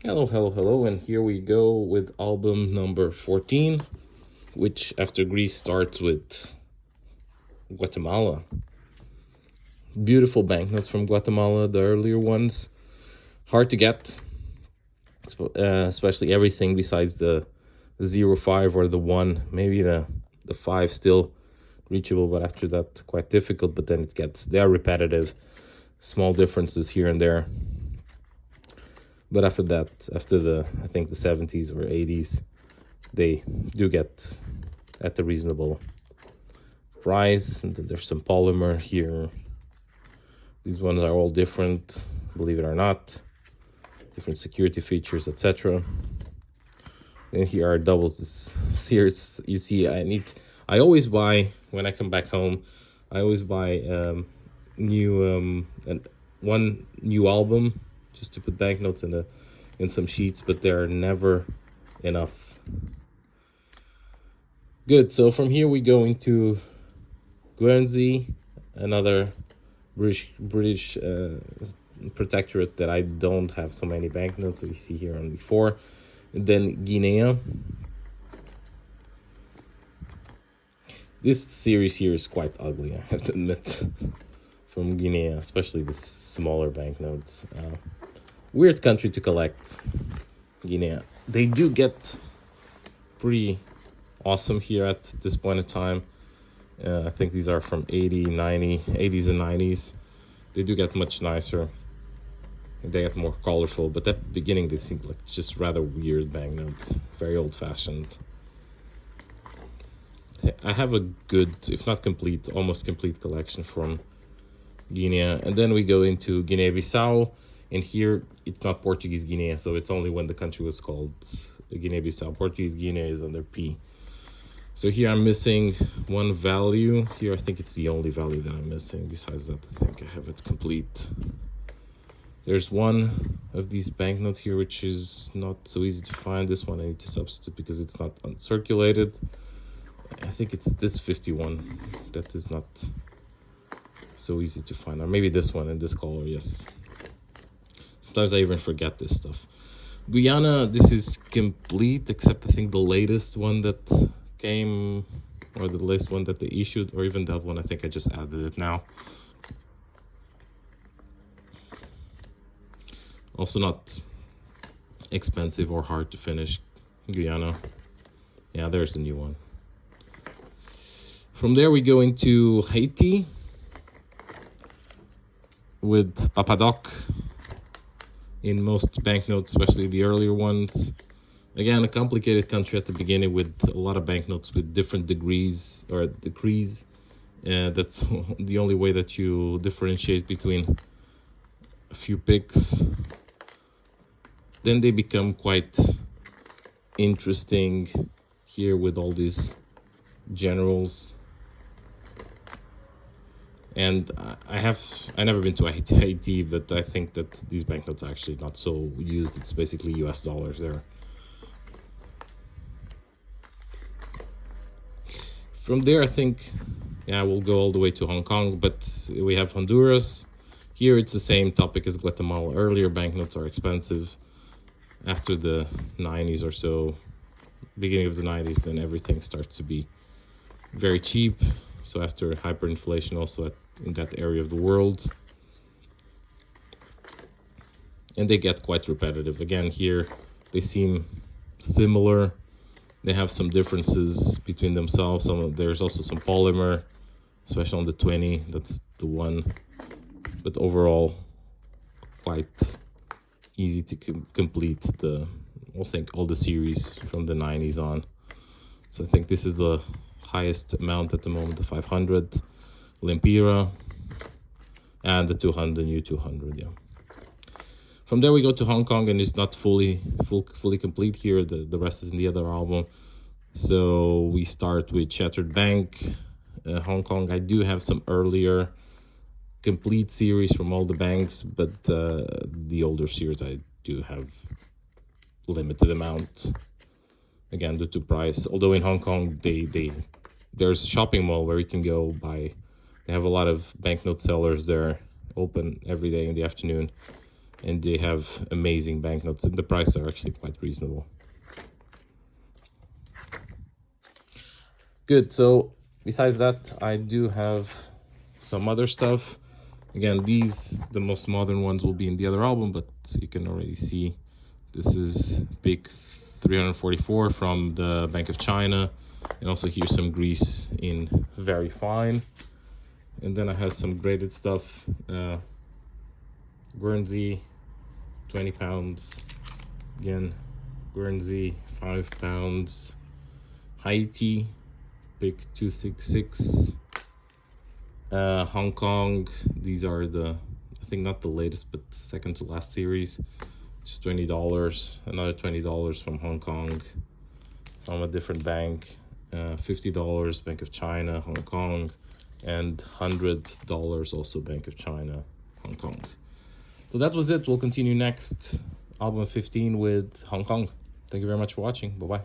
Hello, hello, hello, and here we go with album number 14, which after Greece starts with Guatemala. Beautiful banknotes from Guatemala, the earlier ones. Hard to get, especially everything besides the 0.5 or the 1. Maybe the 5 still reachable, but after that, quite difficult. But then they are repetitive, small differences here and there. But after that, I think the 70s or 80s, they do get at a reasonable price. And then there's some polymer here. These ones are all different, believe it or not. Different security features, etc. And here are doubles. Here you see, I always buy, when I come back home, I always buy one new album just to put banknotes in some sheets, but they're never enough. Good. So from here we go into Guernsey, another British protectorate that I don't have so many banknotes. So you see here only 4. And then Guinea. This series here is quite ugly, I have to admit, from Guinea, especially the smaller banknotes. Weird country to collect, Guinea. They do get pretty awesome here at this point in time. I think these are from 80s and 90s. They do get much nicer. They get more colorful, but at the beginning they seemed like just rather weird banknotes, very old-fashioned. I have a good, if not complete, almost complete collection from Guinea. And then we go into Guinea-Bissau, and here it's not Portuguese Guinea, so it's only when the country was called Guinea-Bissau. Portuguese Guinea is under P. So here I'm missing one value. Here I think it's the only value that I'm missing. Besides that, I think I have it complete. There's one of these banknotes here which is not so easy to find. This one I need to substitute because it's not uncirculated. I think it's this 51 that is not so easy to find. Or maybe this one in this color, yes. Sometimes I even forget this stuff. Guyana, this is complete, except I think the latest one that came, or the latest one that they issued, or even that one, I think I just added it now. Also not expensive or hard to finish, Guyana. Yeah, there's the new one. From there we go into Haiti with Papadoc in most banknotes, especially the earlier ones. Again, a complicated country at the beginning with a lot of banknotes with different degrees or decrees. That's the only way that you differentiate between a few picks. Then they become quite interesting here with all these generals. And I never been to Haiti, but I think that these banknotes are actually not so used. It's basically US dollars there. From there, I think, yeah, we'll go all the way to Hong Kong, but we have Honduras. Here it's the same topic as Guatemala. Earlier banknotes are expensive. After the 90s or so, beginning of the 90s, then everything starts to be very cheap. So after hyperinflation also in that area of the world. And they get quite repetitive. Again, here they seem similar. They have some differences between themselves. There's also some polymer, especially on the 20. That's the one. But overall, quite easy to complete I think all the series from the 90s on. So I think this is the highest amount at the moment, the 500 Lempira and the 200 new 200. Yeah. From there we go to Hong Kong, and it's not fully complete here. The rest is in the other album. So we start with Shattered Bank, Hong Kong. I do have some earlier complete series from all the banks, but the older series I do have limited amount. Again, due to price. Although in Hong Kong, there's a shopping mall where you can go buy. They have a lot of banknote sellers there, open every day in the afternoon. and they have amazing banknotes, and the prices are actually quite reasonable. Good. So besides that, I do have some other stuff. Again, these, the most modern ones, will be in the other album, but you can already see this is big 344 from the Bank of China, and also here's some grease in very fine. And then I have some graded stuff. Guernsey, 20 pounds. Again, Guernsey, 5 pounds. Haiti, big 266. Hong Kong, these are the, I think not the latest, but second to last series. Just $20. Another $20 from Hong Kong, from a different bank. $50 Bank of China, Hong Kong, and $100 also Bank of China, Hong Kong. So that was it. We'll continue next, album 15 with Hong Kong. Thank you very much for watching. Bye-bye.